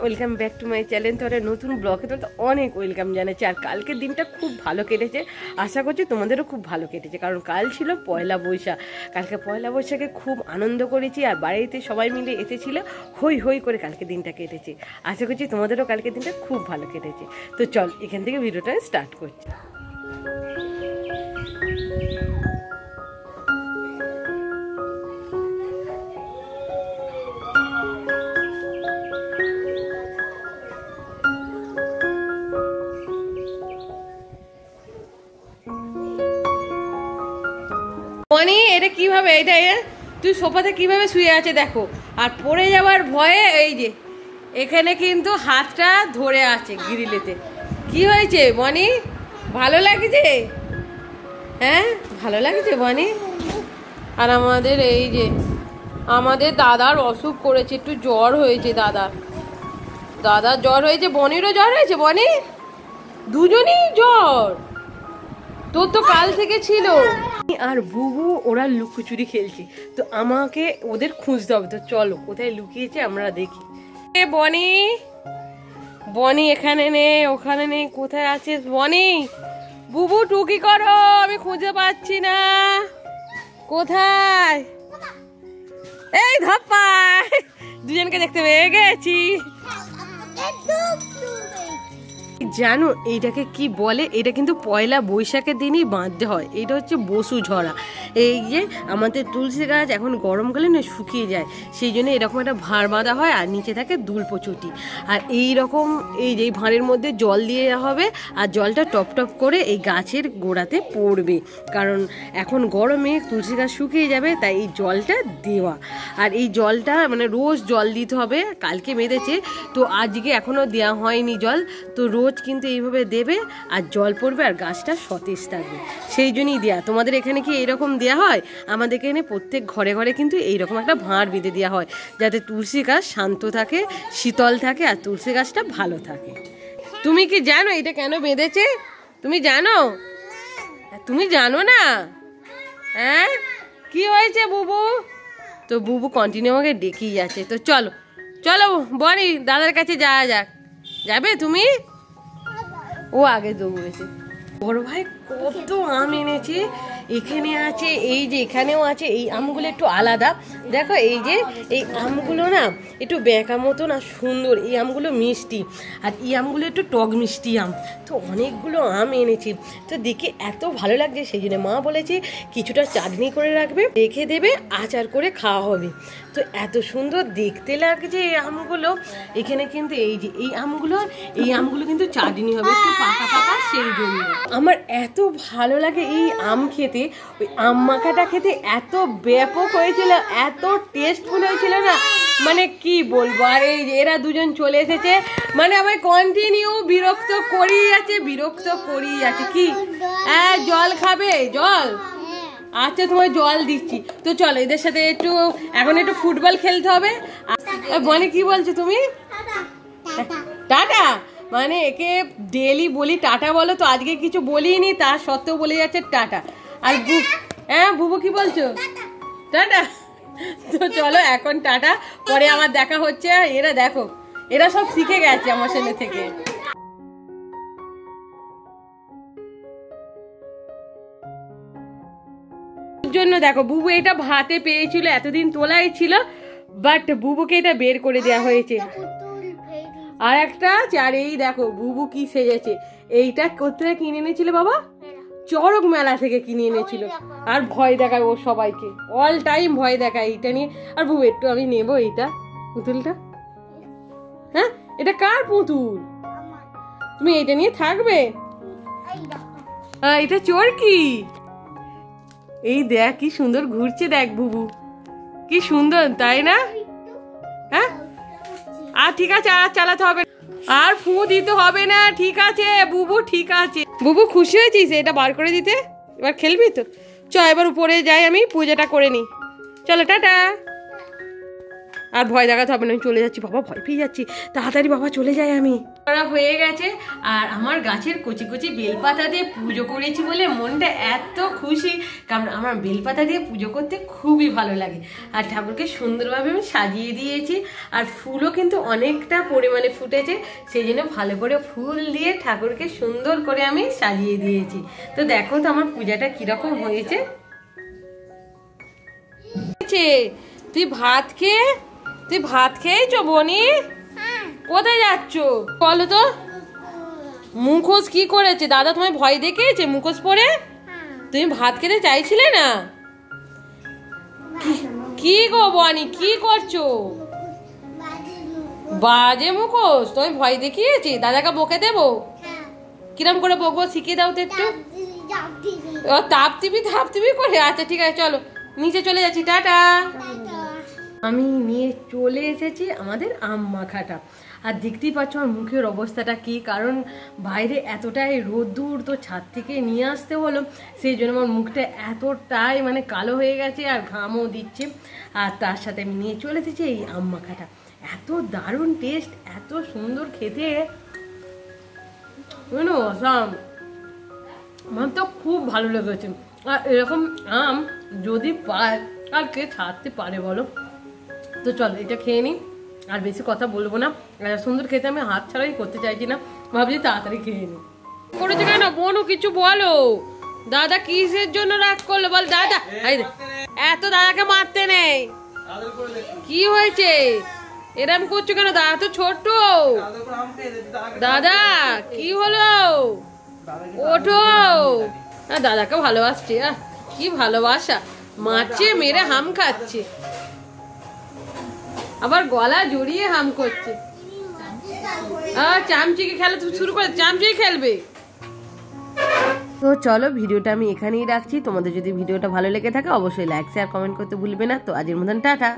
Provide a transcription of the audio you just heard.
Welcome back to my channel. তো একটা নতুন ব্লগে তো অনেক ওয়েলকাম জানাচ্ছি। আর কালকের দিনটা খুব ভালো কেটেছে, আশা করছি তোমাদেরও খুব ভালো কেটেছে, কারণ কাল ছিল পয়লা বৈশাখ। কালকে পয়লা বৈশাখে খুব আনন্দ করেছি আর বাড়িতে সবাই মিলে এসেছিল, হই হই করে কালকে দিনটা কেটেছে। আশা করছি তোমাদেরও কালকে দিনটা খুব ভালো কেটেছে। তো চল এখান থেকে ভিডিওটা স্টার্ট করছি। মনি, এটা কিভাবে, এটা তুই সোফাতে কিভাবে শুয়ে আছে দেখো, আর পড়ে যাওয়ার ভয়ে এই যে এখানে কিন্তু হাতটা ধরে আছে গ্রিলেতে। কি হয়েছে মনি, ভালো লাগছে? হ্যাঁ ভালো লাগছে মনি। আর আমাদের এই যে আমাদের দাদার অসুখ করেছে, একটু জ্বর হয়েছে, দাদার জ্বর হয়েছে, বনিরও জ্বর হয়েছে। বনি, দুজনই জ্বর। তোর তো কাল থেকে ছিল। আর বুবু ওরা লুকোচুরি খেলছে, তো আমাকে ওদের খুঁজতে হবে। তো চলো কোথায় লুকিয়েছে আমরা দেখি। বনি, বনি এখানে নেই, ওখানে নেই, কোথায় আছিস বনি? বুবু টুকি করো, আমি খুঁজে পাচ্ছি না কোথায়। এই ধাপ্পা, দুজনকে দেখতে পেয়ে গেছি। জানো এইটাকে কি বলে? এটা কিন্তু পয়লা বৈশাখের দিনই বাঁধতে হয়। এটা হচ্ছে বসু ঝরা। এই যে আমাদের তুলসী গাছ এখন গরমকালে না শুকিয়ে যায়, সেই জন্য এরকম একটা ভাঁড় বাঁধা হয় আর নিচে থাকে দুলপচুটি। আর এই রকম এই যে ভাঁড়ের মধ্যে জল দিয়ে হবে আর জলটা টপ টপ করে এই গাছের গোড়াতে পড়বে, কারণ এখন গরমে তুলসী গাছ শুকিয়ে যাবে, তাই এই জলটা দেওয়া। আর এই জলটা মানে রোজ জল দিতে হবে। কালকে বেঁধেছে, তো আজকে এখনও দেওয়া হয়নি জল, তো রোজ কিন্তু এইভাবে দেবে আর জল পড়বে আর গাছটা সতেজ থাকবে, সেই জন্যই দেয়া। তোমাদের এখানে কি এইরকম দেওয়া হয়? আমাদের এখানে প্রত্যেক ঘরে ঘরে কিন্তু এইরকম একটা ভাঁড় বেঁধে দেওয়া হয়, যাতে তুলসী গাছ শান্ত থাকে, শীতল থাকে আর তুলসী গাছটা ভালো থাকে। তুমি কি জানো এটা কেন বেঁধেছে? তুমি জানো? তুমি জানো না? হ্যাঁ, কি হয়েছে বুবু? তো বুবু কন্টিনিউ আমাকে ডেকেই যাচ্ছে। তো চলো চলো বনি, দাদার কাছে যাওয়া যাক। যাবে তুমি? ও আগে দৌড়েছে। বড় ভাই কত আম এনেছে, এখানে আছে, এই যে এখানেও আছে। এই আমগুলো একটু আলাদা, দেখো এই যে এই আমগুলো না একটু বেঁকা মতন আর সুন্দর। এই আমগুলো মিষ্টি আর এই আমগুলো একটু টক মিষ্টি আম। তো অনেকগুলো আম এনেছি, তো দেখে এত ভালো লাগছে, সেই জন্য মা বলেছে কিছুটা চাটনি করে রাখবে, রেখে দেবে, আচার করে খাওয়া হবে। তো এত সুন্দর দেখতে লাগছে এই আমগুলো। এখানে কিন্তু এই যে এই আমগুলো কিন্তু চাটনি হবে, একটু পাকা পাকা, সেই জন্য আমার এত ভালো লাগে এই আম খেতে। ওই আম মাখাটা খেতে এত ব্যাপক হয়েছিল, এত টেস্টফুল হয়েছিল না, মানে কি বলবো। আর এই যে এরা দুজন চলে এসেছে, মানে আমায় কন্টিনিউ বিরক্ত করিয়ে যাচ্ছে। কি জল খাবে? জল, আচ্ছা তোমায় জল দিচ্ছি। তো চলো এদের সাথে এখন একটু ফুটবল খেলতে হবে। মানে কি বলছো তুমি? টাটা, মানে একে ডেলি বলি টাটা বলো, তো আজকে কিছু বলিনি, তার সত্ত্বেও বলে যাচ্ছে টাটা। আর হ্যাঁ বুবু কি বলছো? টাটা। তো চলো এখন টাটা, পরে আমার দেখা হচ্ছে। এরা দেখো, এরা সব শিখে গেছে আমার ছেলে থেকে। জন্য দেখো বুবু এটা ভাতে পেয়েছিল, এতদিন তোলাই ছিল, বাট বুবুকে এটা বের করে দেওয়া হয়েছে। আর একটা আর এই দেখো বুবু কি সেজেছে। এইটা কোথায় কিনে এনেছিল বাবা? চড়ক মেলা থেকে কিনে এনেছিল। আর ভয় দেখায় ও সবাইকে, অল টাইম ভয় দেখায় এইটা নিয়ে। আর বুবু একটু আমি নেবো এইটা, পুতুলটা। হ্যাঁ, এটা কার পুতুল? তুমি এইটা নিয়ে থাকবে? এটা চোরকি। এই দেখ কি সুন্দর ঘুরছে, দেখ বুবু কি সুন্দর, তাই না? হ্যাঁ, আর ঠিক আছে, আর চালাতে হবে, আর ফু দিতে হবে না, ঠিক আছে বুবু, ঠিক আছে। বুবু খুশি হয়েছিস এটা বার করে দিতে? এবার খেলবি তো? চ এবার উপরে যাই, আমি পূজাটা করে নিই। চলো টাটা। আর ভয় দেখাতে হবে না, আমি চলে যাচ্ছি। বাবা ভয় পেয়ে যাচ্ছি, তাড়াতাড়ি বাবা চলে যাই আমি। করা হয়ে গেছে, আর আমার গাছের কচি কচি বেলপাতা দিয়ে পুজো করেছি বলে মনটা এত খুশি, কারণ আমার বেলপাতা দিয়ে পুজো করতে খুবই ভালো লাগে। আর ঠাকুরকে সুন্দরভাবে আমি সাজিয়ে দিয়েছি, আর ফুলও কিন্তু অনেকটা পরিমাণে ফুটেছে, সেই জন্য ভালো করে ফুল দিয়ে ঠাকুরকে সুন্দর করে আমি সাজিয়ে দিয়েছি। তো দেখো তো আমার পূজাটা কিরকম হয়েছে। তুই ভাত খেয়েছো বনি? কোথায় যাচ্ছ বলো তো? মুখোশ কি করেছে দাদা? তোমায় ভয় দেখিয়েছে মুখোশ পরে? তুমি ভাত খেতে চাইছিলে না? কি গো বনি, কি করছো? বাজে মুখোশ তুমি ভয় দেখিয়েছি? দাদাকে বকে দেবো? কিরম করে বকবো শিখিয়ে দাও তো একটু। তাপ টিপি করে। আচ্ছা ঠিক আছে, চলো নিচে চলে যাচ্ছি, টাটা। আমি নিয়ে চলে এসেছি আমাদের আম মাখাটা, আর দেখতেই পাচ্ছ আমার মুখের অবস্থাটা কি, কারণ বাইরে এতটাই রোদ্দুর, তো ছাদ থেকে নিয়ে আসতে হলো, সেই জন্য আমার মুখটা এতটাই মানে কালো হয়ে গেছে, আর ঘামও দিচ্ছে। আর তার সাথে আমি নিয়ে চলে এসেছি এই আম মাখাটা। এত দারুণ টেস্ট, এত সুন্দর খেতে, অসাম। আমার তো খুব ভালো লেগেছে। আর এরকম আম যদি পায় আর কে ছাড়তে পারে বলো? তো চলো এটা খেয়ে নিই, আর বেশি কথা বলবো না। সুন্দর খেতে আমি হাত ছাড়াই করতে চাইছি না, ভাবছি তাড়াতাড়ি খেয়ে নিই। করেছে কেন বোনও কিছু বলো? দাদা কিসের জন্য রাগ করলো বল? দাদা এত দাদাকে মারতে নেই, কি হয়েছে? এরম করছো কেন? দাদা তো ছোট। দাদা কি হলো? ওঠো। দাদাকে ভালোবাসছে, কি ভালোবাসা, মারছে মেরে হাম খাচ্ছে, আবার গলা জড়িয়ে হাম করছে। চামচিকে খেলা শুরু করে, চামচি খেলবে। তো চলো ভিডিওটা আমি এখানেই রাখছি। তোমাদের যদি ভিডিওটা ভালো লেগে থাকে অবশ্যই লাইক শেয়ার কমেন্ট করতে ভুলবে না। তো আজকের মতন টাটা।